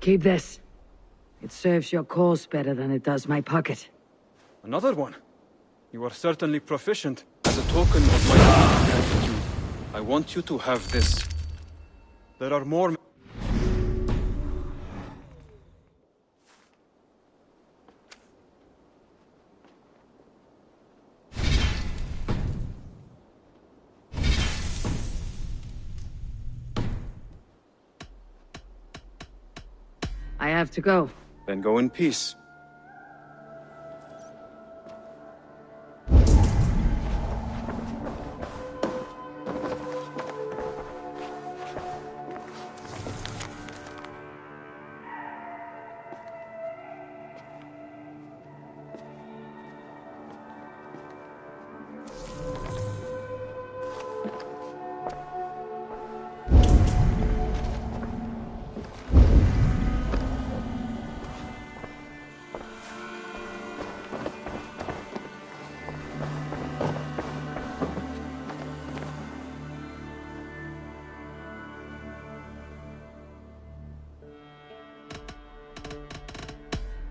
Keep this. It serves your cause better than it does my pocket. Another one? You are certainly proficient. As a token of my gratitude, I want you to have this. There are more... I have to go. Then go in peace.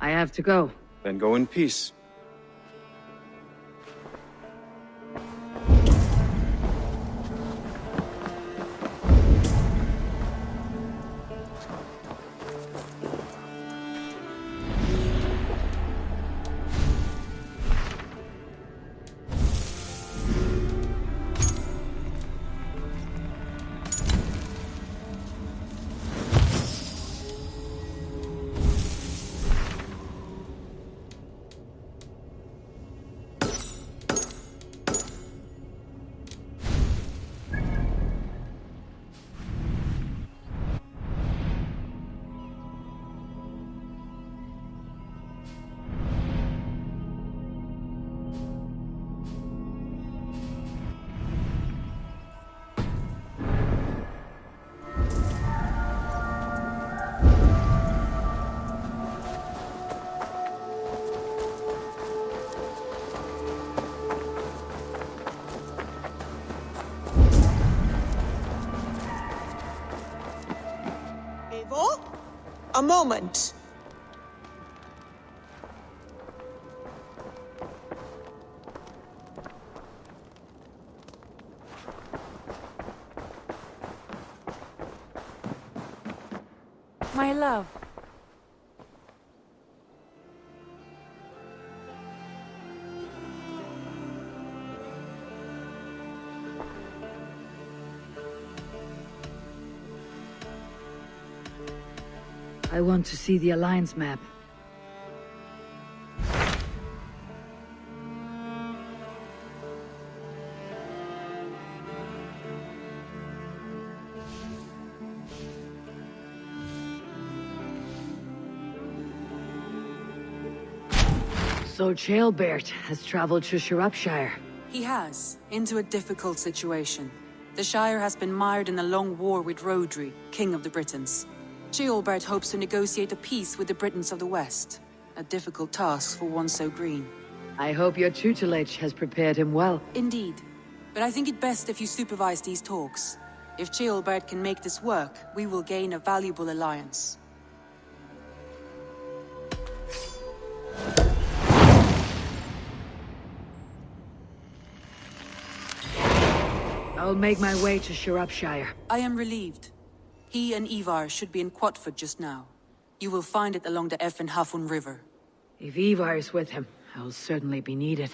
I have to go. Then go in peace. A moment. My love. I want to see the Alliance map. So Chaelbert has traveled to Shropshire. He has, into a difficult situation. The Shire has been mired in a long war with Rhodri, King of the Britons. Ceolbert hopes to negotiate a peace with the Britons of the West. A difficult task for one so green. I hope your tutelage has prepared him well. Indeed. But I think it best if you supervise these talks. If Ceolbert can make this work, we will gain a valuable alliance. I'll make my way to Shropshire. I am relieved. He and Ivar should be in Quatford just now. You will find it along the Hafun River. If Ivar is with him, I'll certainly be needed.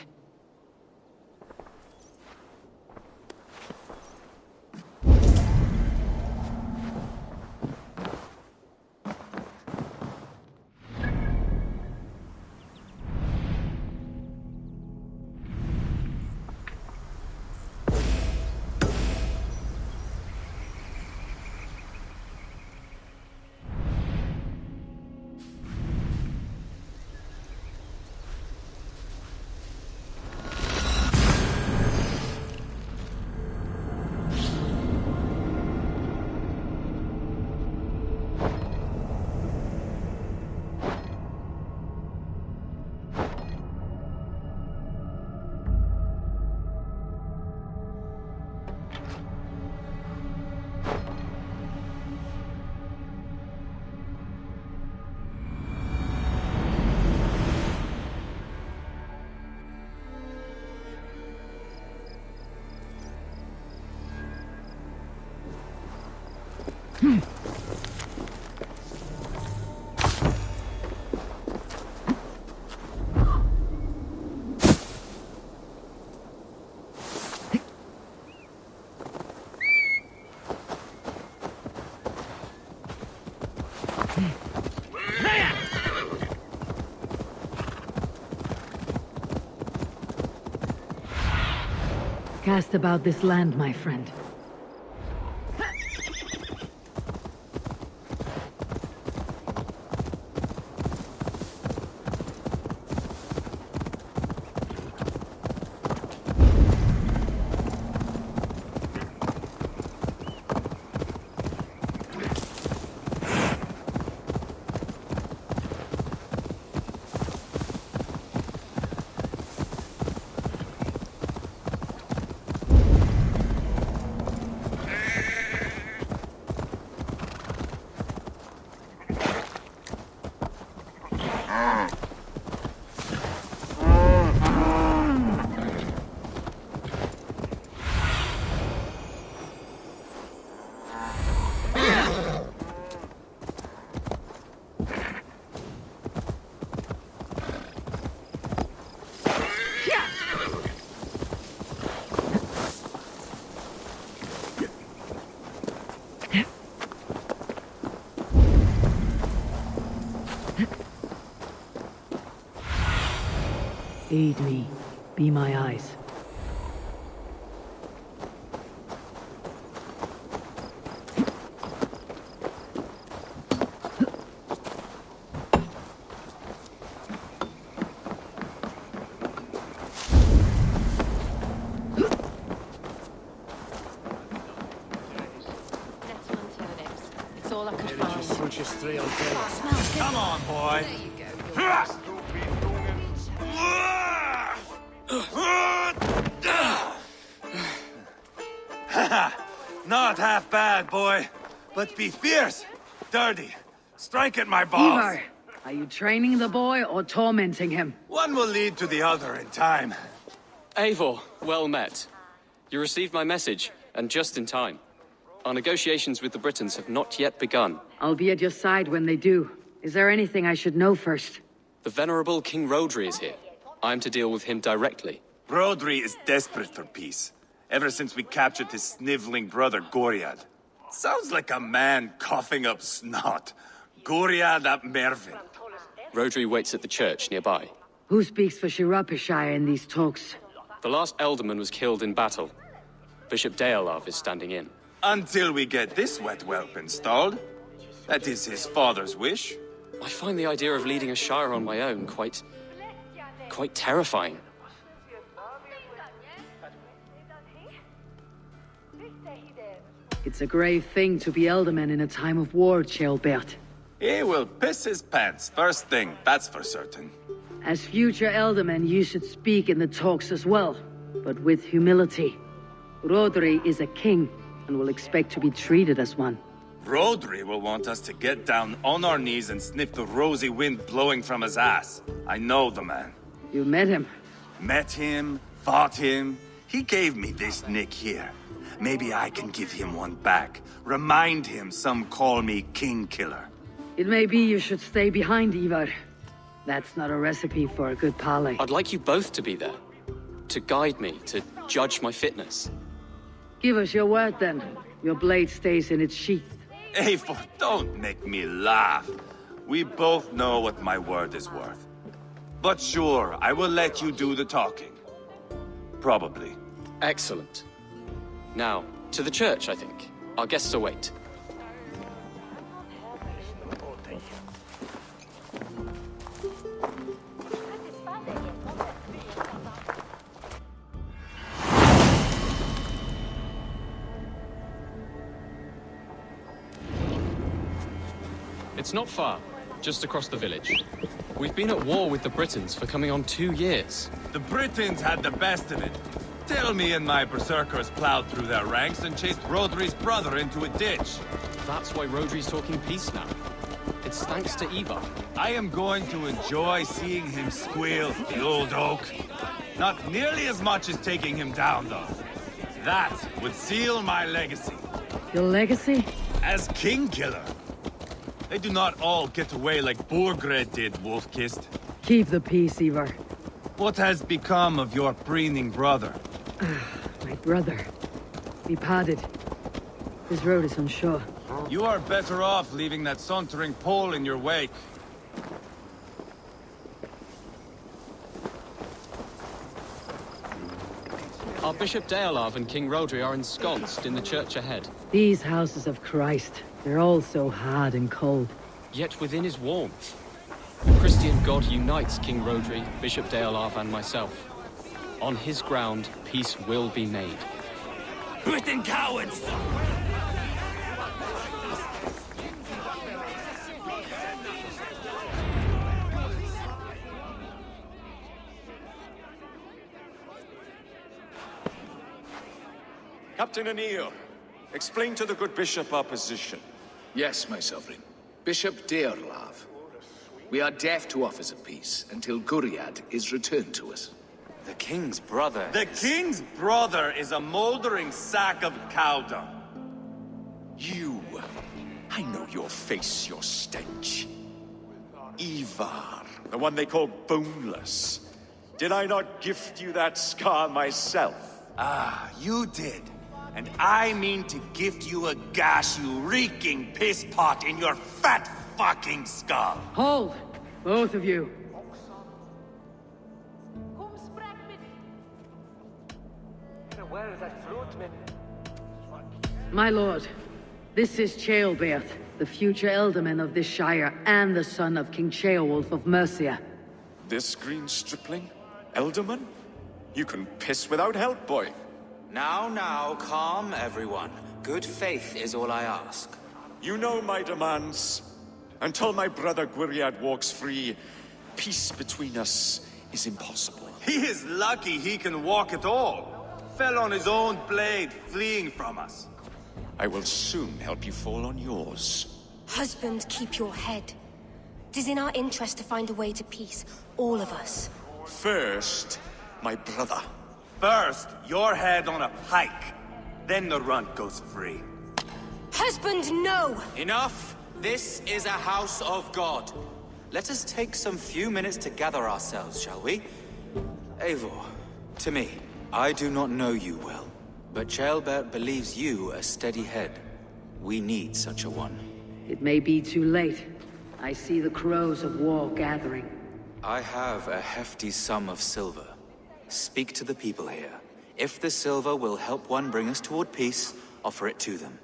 Cast about this land, my friend. Aid me. Be my eyes. It's all I could find. Punch you straight on tail. Smells good. Come on, boy. There you go. Not half bad, boy. But be fierce, dirty. Strike at my balls. Ivar, are you training the boy or tormenting him? One will lead to the other in time. Eivor, well met. You received my message, and just in time. Our negotiations with the Britons have not yet begun. I'll be at your side when they do. Is there anything I should know first? The venerable King Rodri is here. I'm to deal with him directly. Rodri is desperate for peace. Ever since we captured his sniveling brother, Goriad. Sounds like a man coughing up snot. Goriad ap Mervin. Rodri waits at the church nearby. Who speaks for Shirapishire in these talks? The last alderman was killed in battle. Bishop Dealav is standing in. Until we get this wet whelp installed. That is his father's wish. I find the idea of leading a shire on my own quite terrifying. It's a grave thing to be elderman in a time of war, Ceolbert. He will piss his pants first thing, that's for certain. As future elderman, you should speak in the talks as well, but with humility. Rodri is a king, and will expect to be treated as one. Rodri will want us to get down on our knees and sniff the rosy wind blowing from his ass. I know the man. You met him. Met him, fought him. He gave me this nick here. Maybe I can give him one back. Remind him some call me King Killer. It may be you should stay behind, Ivar. That's not a recipe for a good parley. I'd like you both to be there. To guide me, to judge my fitness. Give us your word, then. Your blade stays in its sheath. Eivor, don't make me laugh. We both know what my word is worth. But sure, I will let you do the talking. Probably. Excellent. Now, to the church, I think. Our guests await. It's not far, just across the village. We've been at war with the Britons for coming on 2 years. The Britons had the best of it. Tell me and my berserkers plowed through their ranks and chased Rodri's brother into a ditch. That's why Rodri's talking peace now. It's thanks to Ivar. I am going to enjoy seeing him squeal, the old oak. Not nearly as much as taking him down, though. That would seal my legacy. Your legacy? As King Killer. They do not all get away like Borgred did, Wolf-Kissed. Keep the peace, Ivar. What has become of your preening brother? My brother. We parted. This road is unsure. You are better off leaving that sauntering Pole in your wake. Our Bishop Deolav and King Rodri are ensconced in the church ahead. These houses of Christ, they're all so hard and cold. Yet within his warmth. The Christian God unites King Rodri, Bishop Deolav, and myself. On his ground, peace will be made. Britain cowards! Captain Anil, explain to the good bishop our position. Yes, my sovereign. Bishop Deorlav. We are deaf to offers of peace until Guriad is returned to us. The king's brother is a moldering sack of cow dung. You. I know your face, your stench. Ivar, the one they call boneless. Did I not gift you that scar myself? Ah, you did. And I mean to gift you a gash, you reeking piss pot in your fat fucking skull. Hold! Both of you. My lord, this is Ceolbert, the future ealdorman of this shire and the son of King Ceolwulf of Mercia. This green stripling? Elderman? You can piss without help, boy. Now, calm everyone. Good faith is all I ask. You know my demands. Until my brother Gwiriad walks free, peace between us is impossible. He is lucky he can walk at all. Fell on his own blade, fleeing from us. I will soon help you fall on yours. Husband, keep your head. It is in our interest to find a way to peace, all of us. First, my brother. First, your head on a pike. Then the runt goes free. Husband, no! Enough! This is a house of God. Let us take some few minutes to gather ourselves, shall we? Eivor, to me, I do not know you well, but Ceolbert believes you a steady head. We need such a one. It may be too late. I see the crows of war gathering. I have a hefty sum of silver. Speak to the people here. If the silver will help one bring us toward peace, offer it to them.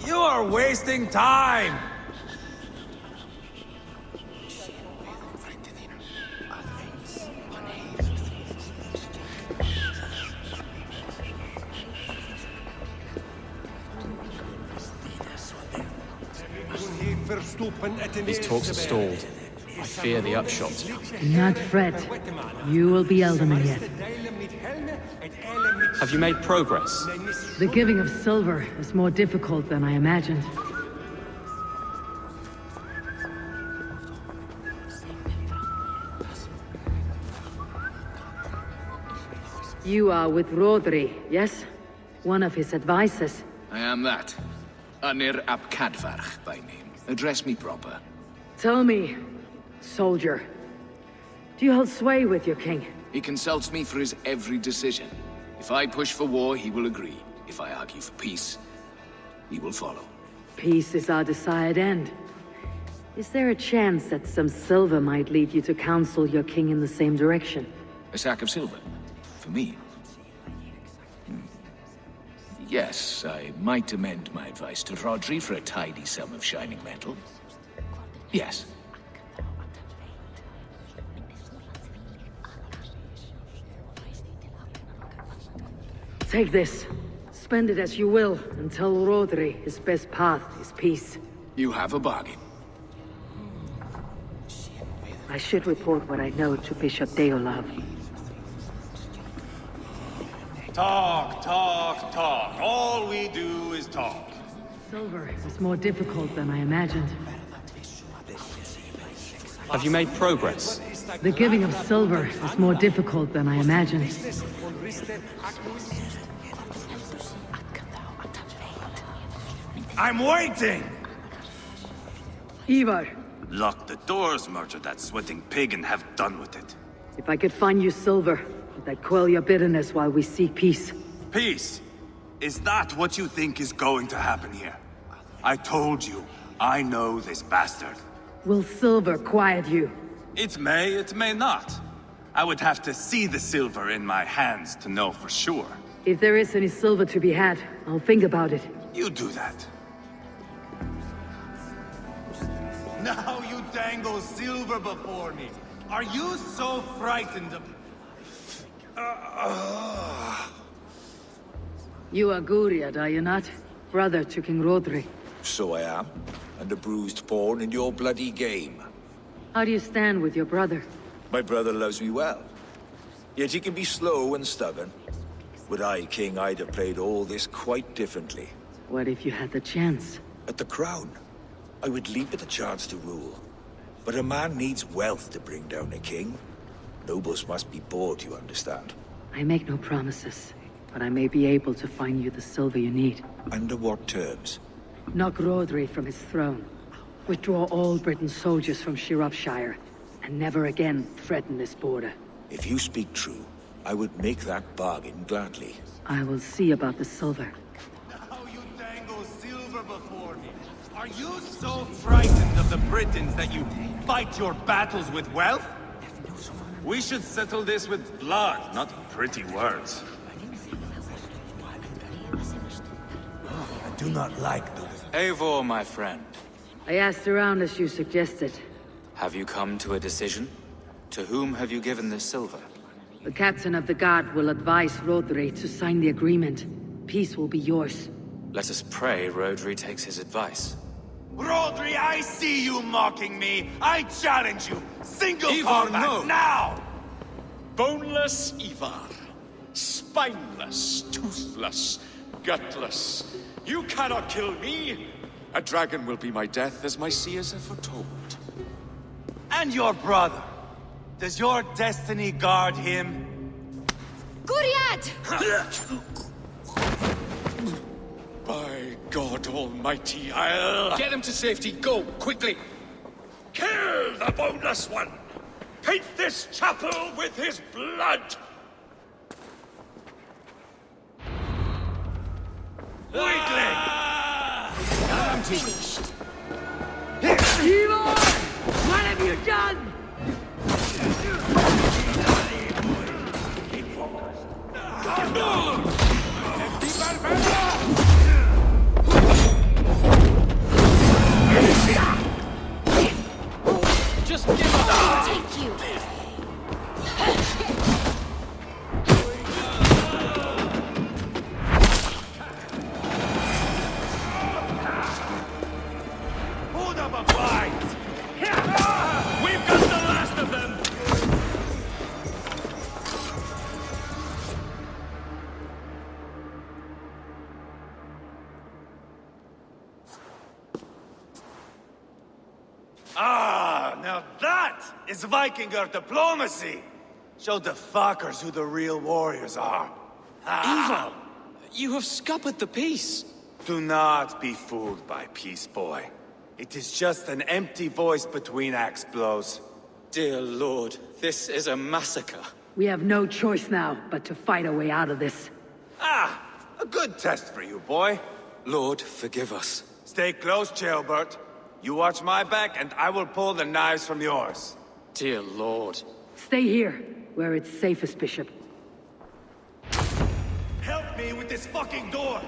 You are wasting time! These talks are stalled. I fear the upshot. Do not fret. You will be ealdorman yet. Have you made progress? The giving of silver is more difficult than I imagined. You are with Rodri, yes? One of his advisors. I am that. Anir ap Cadfarch by name. Address me proper. Tell me, soldier, do you hold sway with your king? He consults me for his every decision. If I push for war, he will agree. If I argue for peace, he will follow. Peace is our desired end. Is there a chance that some silver might lead you to counsel your king in the same direction? A sack of silver? For me? Yes, I might amend my advice to Rodri for a tidy sum of shining metal. Yes. Take this. Spend it as you will, and tell Rodri his best path is peace. You have a bargain. I should report what I know to Bishop Deolav. Talk, talk, talk. All we do is talk. Silver is more difficult than I imagined. Have you made progress? The giving of silver is more difficult than I imagined. I'm waiting! Ivar, Lock the doors, murder that sweating pig, and have done with it. if I could find you silver, would that quell your bitterness while we seek peace? Peace? Is that what you think is going to happen here? I told you, I know this bastard. Will silver quiet you? It may not. I would have to see the silver in my hands to know for sure. If there is any silver to be had, I'll think about it. You do that. Now you dangle silver before me. Are you so frightened of... You are Guriad, are you not? Brother to King Rodri. So I am, and a bruised pawn in your bloody game. How do you stand with your brother? My brother loves me well. Yet he can be slow and stubborn. Were I king, I'd have played all this quite differently. What if you had the chance? At the crown, I would leap at the chance to rule. But a man needs wealth to bring down a king. Nobles must be bought, you understand. I make no promises, but I may be able to find you the silver you need. Under what terms? Knock Rodri from his throne. Withdraw all Britain's soldiers from Shropshire, and never again threaten this border. If you speak true, I would make that bargain gladly. I will see about the silver. Now you dangle silver before me. Are you so frightened of the Britons that you fight your battles with wealth? We should settle this with blood, not pretty words. I do not like those. Eivor, my friend. I asked around as you suggested. Have you come to a decision? To whom have you given this silver? The captain of the guard will advise Rodri to sign the agreement. Peace will be yours. Let us pray Rodri takes his advice. Rodri, I see you mocking me. I challenge you. Single Ivar, combat no. now! Boneless Ivar. Spineless, toothless, gutless. You cannot kill me. A dragon will be my death, as my seers have foretold. And your brother. Does your destiny guard him? Guriad! By God Almighty, I'll... Get them to safety. Go, quickly. Kill the boneless one! Paint this chapel with his blood! Weakling! Finished. Ivar! What have you done? Just give up! I'll take you. Hold up a fight! We've got the last of them! Ah, now that is Vikinger diplomacy! Show the fuckers who the real warriors are. Ivar! You have scuppered the peace! Do not be fooled by peace, boy. It is just an empty voice between axe blows. Dear Lord, this is a massacre. We have no choice now but to fight our way out of this. Ah, a good test for you, boy. Lord, forgive us. Stay close, Jailbert. You watch my back, and I will pull the knives from yours. Dear Lord. Stay here, where it's safest, Bishop. Help me with this fucking door!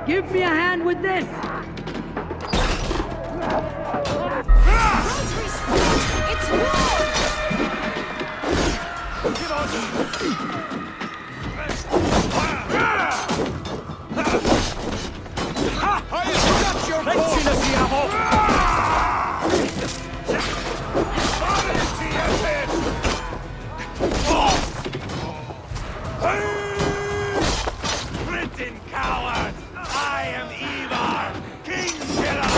Give me a hand with this! It's war! Britain coward! I am Ivar, King Killer!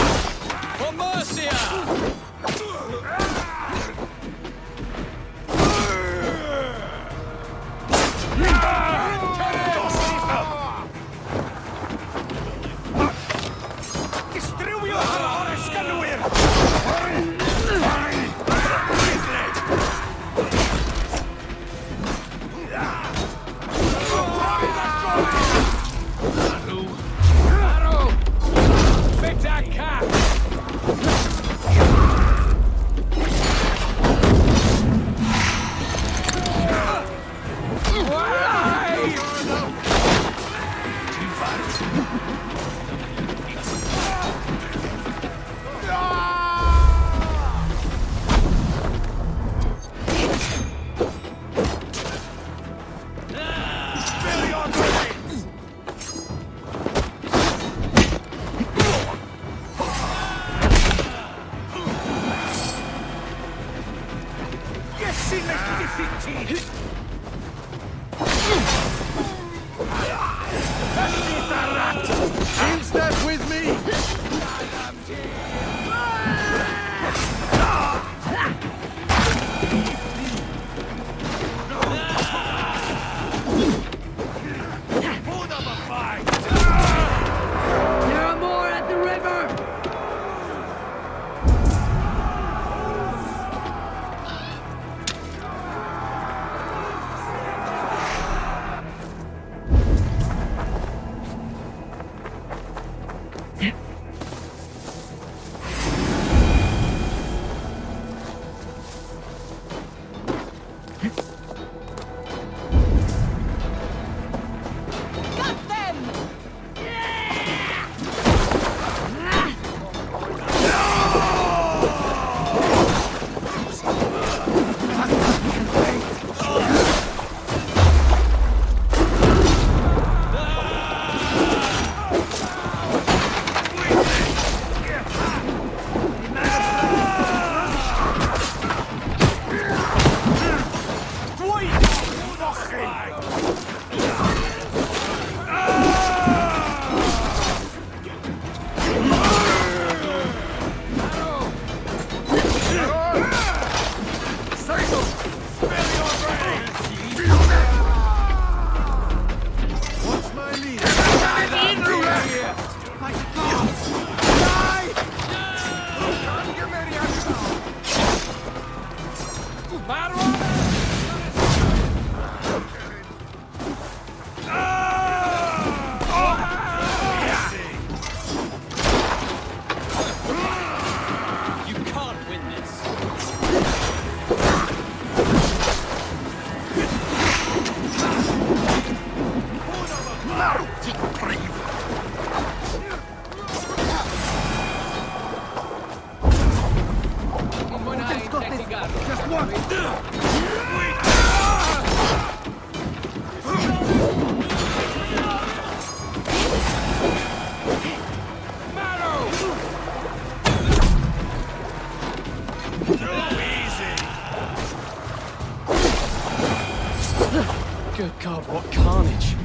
Good God, what carnage!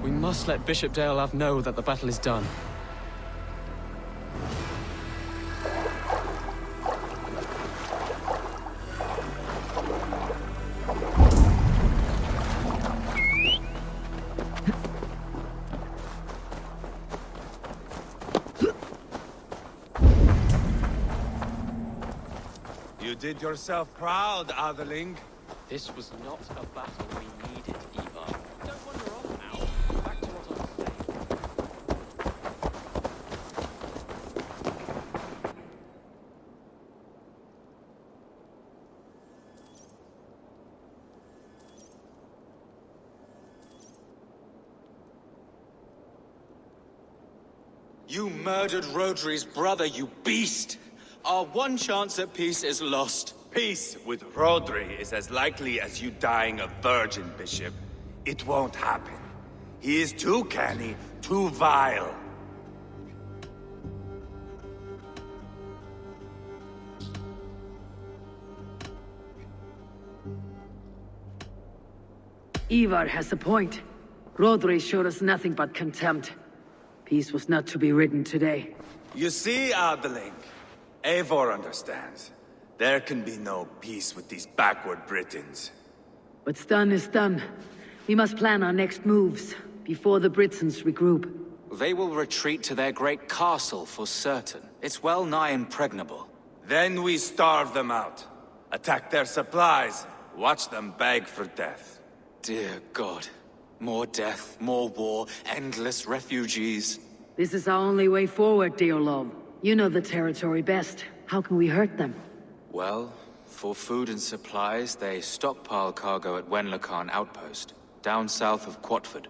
We must let Bishop Deolav know that the battle is done. You did yourself proud, Atheling. This was not a battle we needed, Ivar. Don't wander off now. Back to what I was saying. You murdered Rodri's brother, you beast! Our one chance at peace is lost. Peace with Rodri is as likely as you dying a virgin, Bishop. It won't happen. He is too canny, too vile. Ivar has a point. Rodri showed us nothing but contempt. Peace was not to be written today. You see, Adeling, Eivor understands. There can be no peace with these backward Britons. What's done is done. We must plan our next moves, before the Britons regroup. They will retreat to their great castle for certain. It's well nigh impregnable. Then we starve them out. Attack their supplies. Watch them beg for death. Dear God. More death, more war, endless refugees. This is our only way forward, Deolov. You know the territory best. How can we hurt them? Well, for food and supplies, they stockpile cargo at Wenlacan Outpost, down south of Quatford.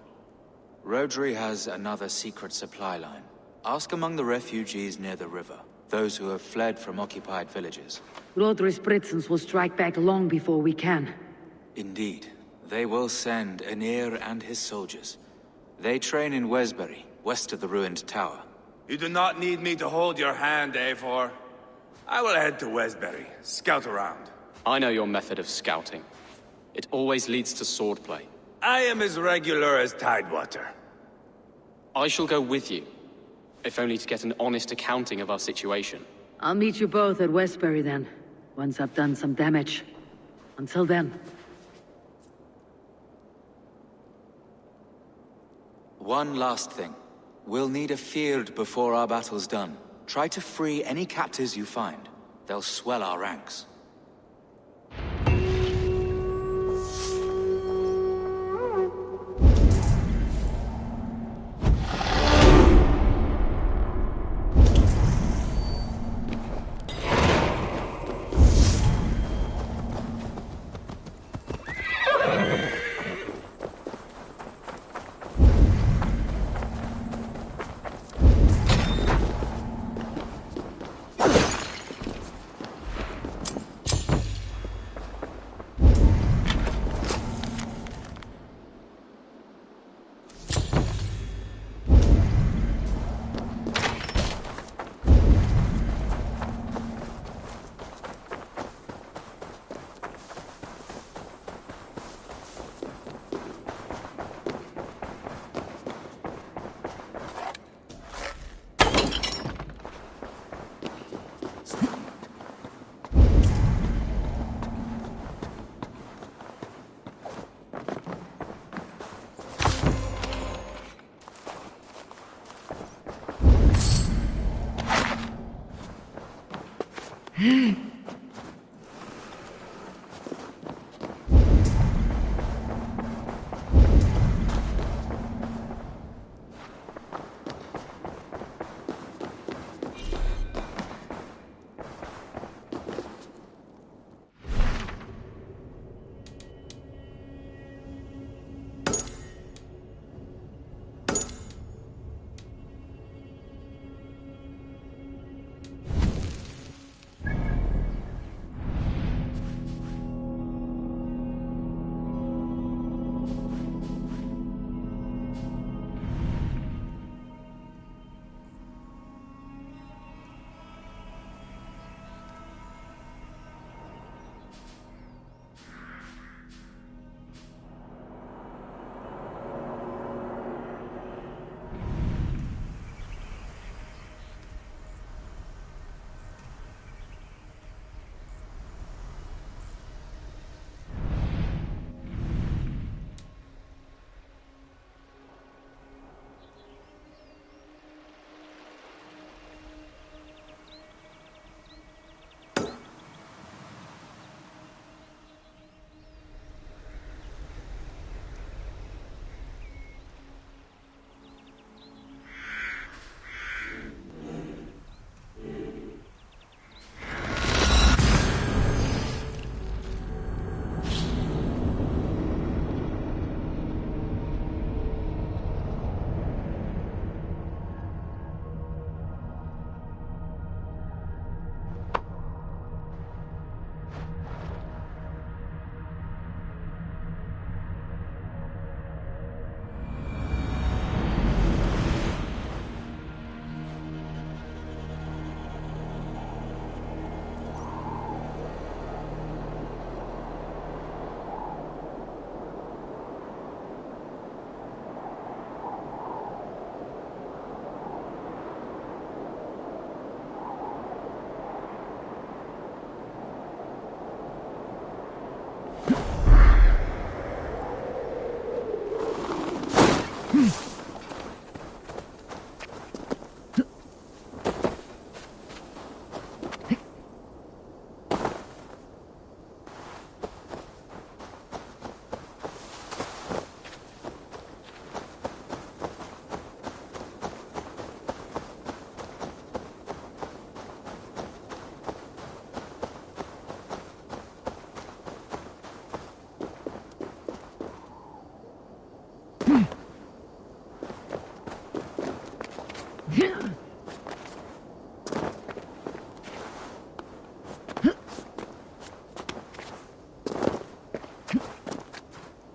Rodri has another secret supply line. Ask among the refugees near the river, those who have fled from occupied villages. Rodri's Britons will strike back long before we can. Indeed. They will send Aenir and his soldiers. They train in Wesbury, west of the ruined tower. You do not need me to hold your hand, Eivor. I will head to Wesbury, scout around. I know your method of scouting. It always leads to swordplay. I am as regular as Tidewater. I shall go with you, if only to get an honest accounting of our situation. I'll meet you both at Westbury then, once I've done some damage. Until then. One last thing. We'll need a field before our battle's done. Try to free any captives you find. They'll swell our ranks.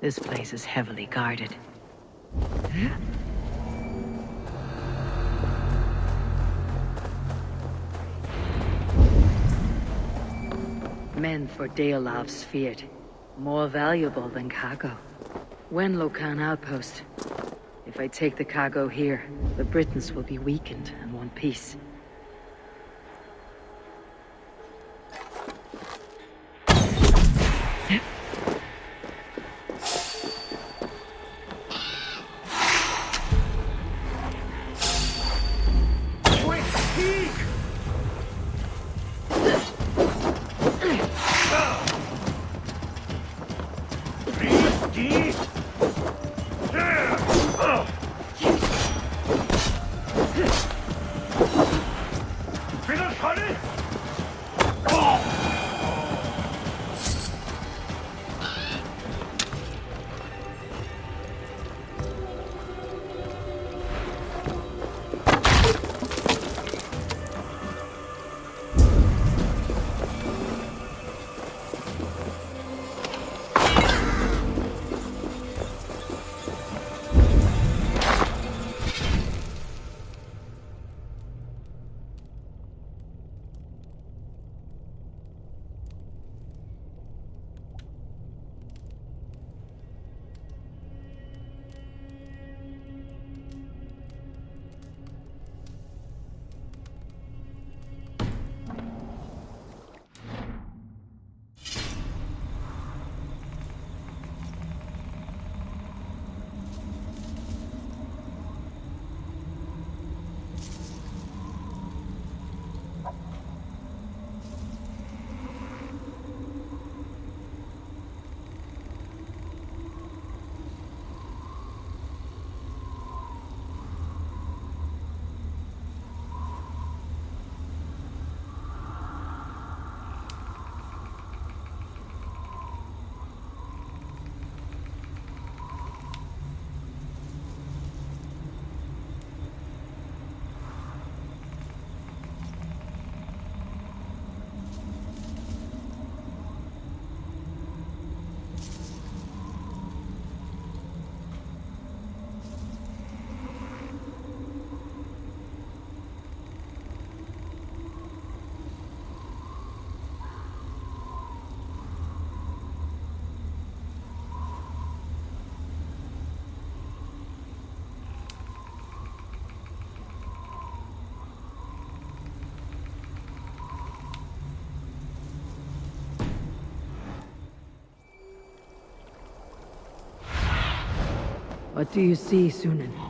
This place is heavily guarded. Men for Deolav's feared. More valuable than cargo. When Locan outpost? If I take the cargo here, the Britons will be weakened and want peace. What do you see, Sunan?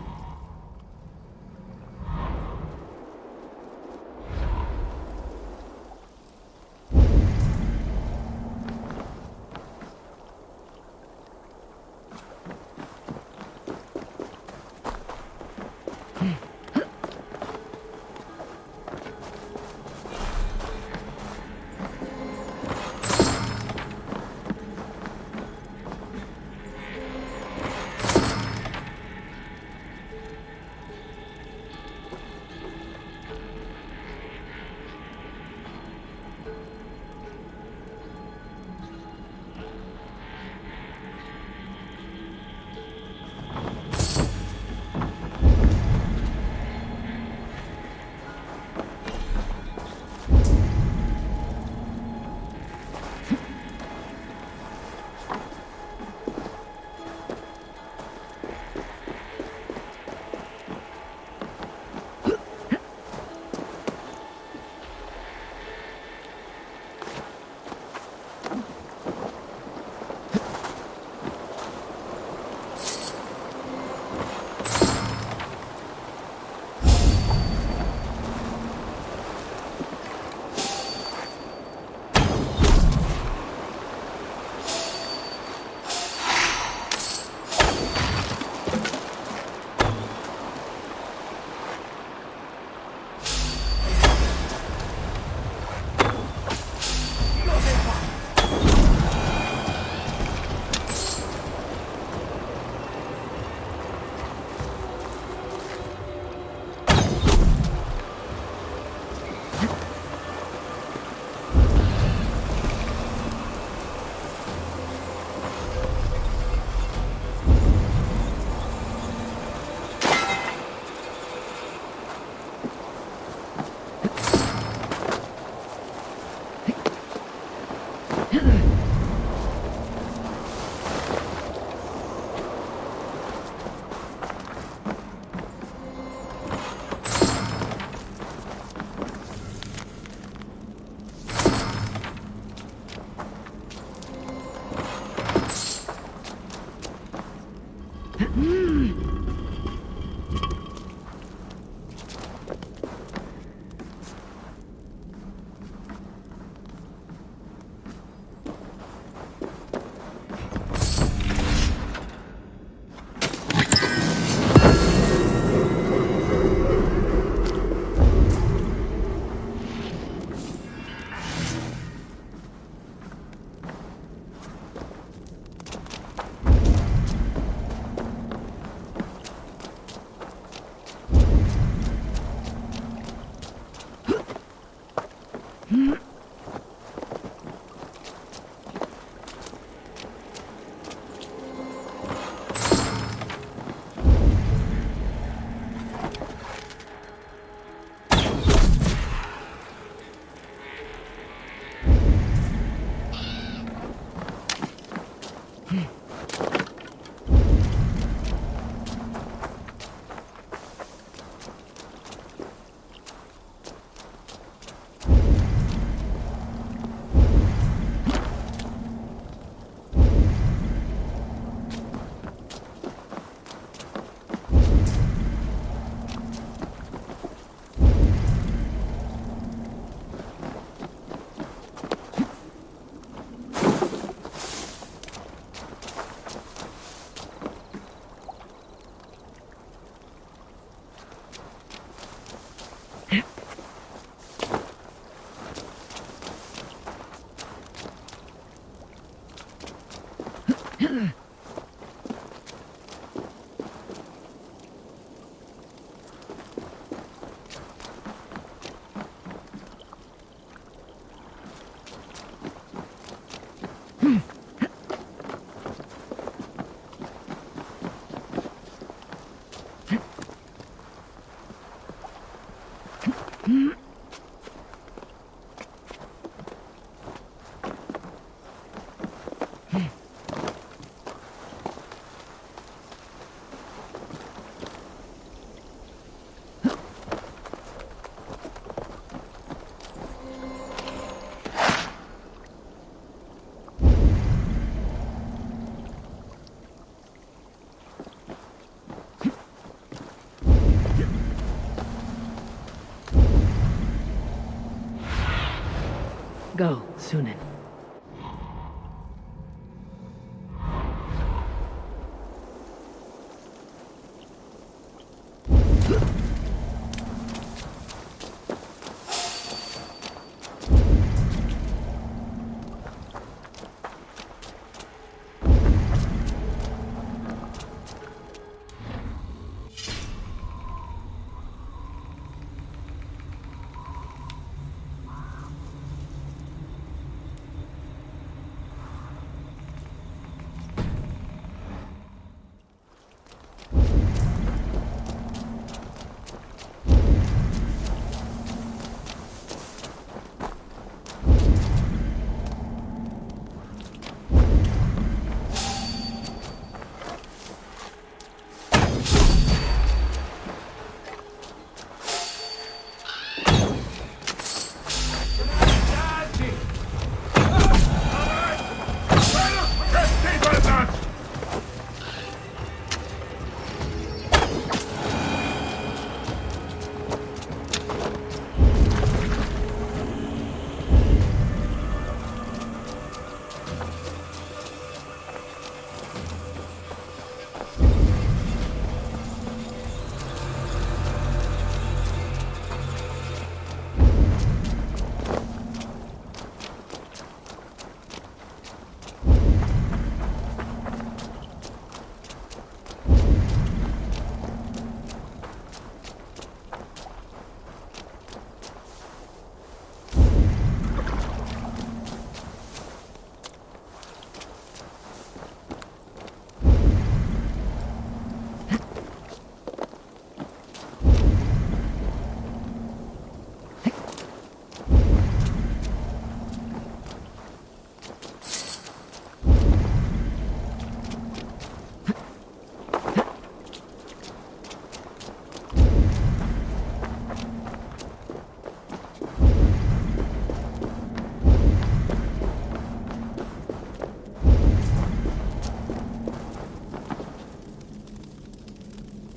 Go, Sunan.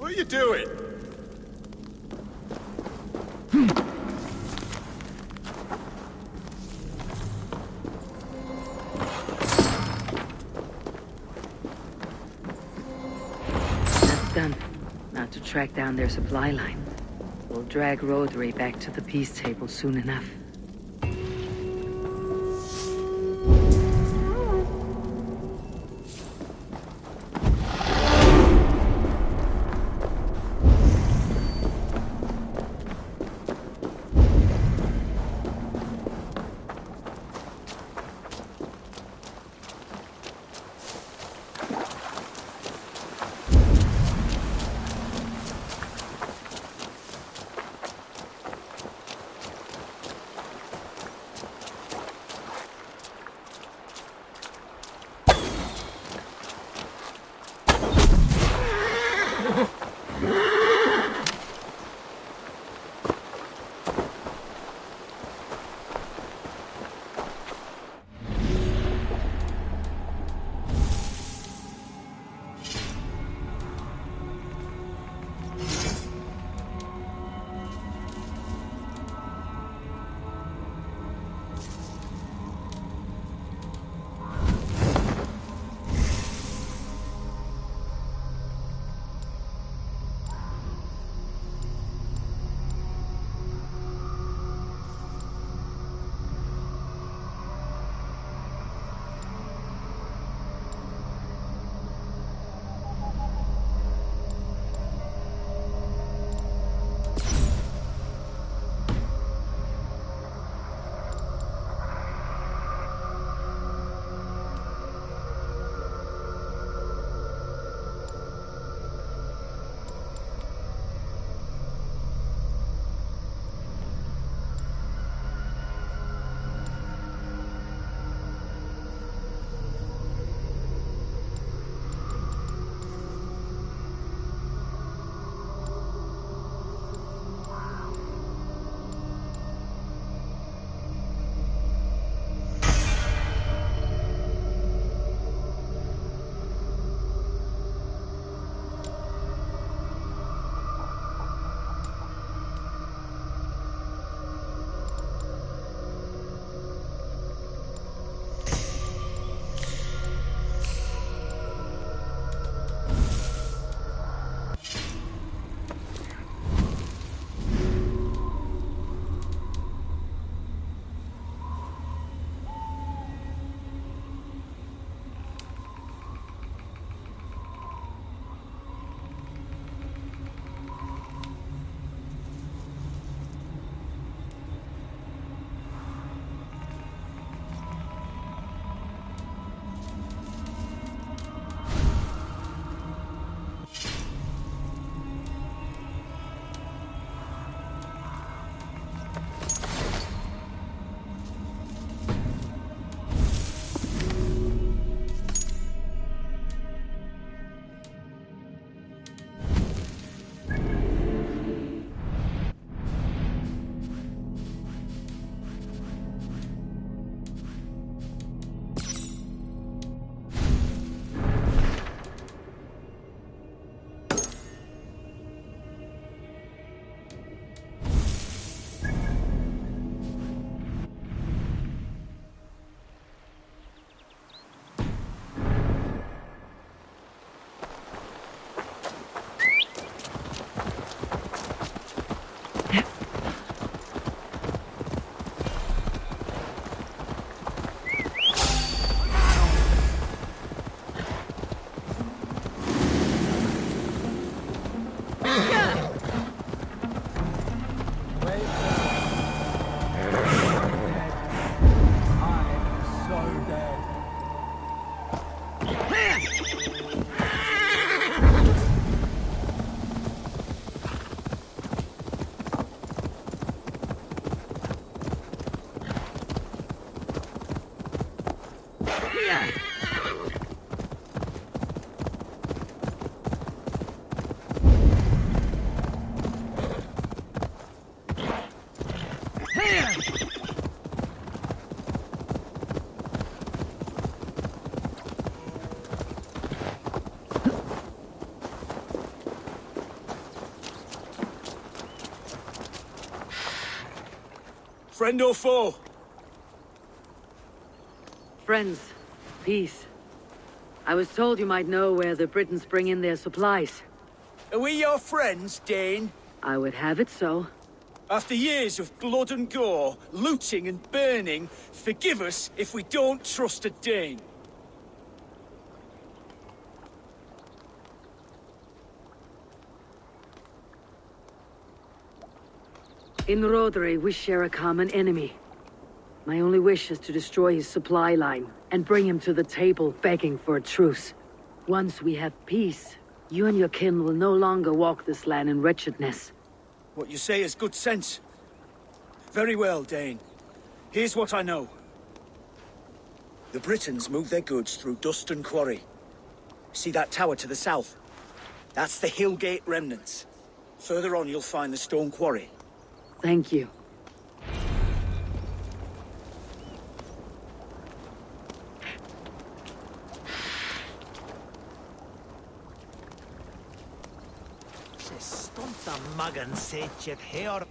What are you doing? That's done. Now to track down their supply line. We'll drag Rodri back to the peace table soon enough. Friend or foe? Friends. Peace. I was told you might know where the Britons bring in their supplies. Are we your friends, Dane? I would have it so. After years of blood and gore, looting and burning, forgive us if we don't trust a Dane. In Rodri, we share a common enemy. My only wish is to destroy his supply line and bring him to the table begging for a truce. Once we have peace, you and your kin will no longer walk this land in wretchedness. What you say is good sense. Very well, Dane. Here's what I know. The Britons move their goods through Dustin Quarry. See that tower to the south? That's the Hillgate remnants. Further on you'll find the stone quarry. Thank you. Stunta magan se hair.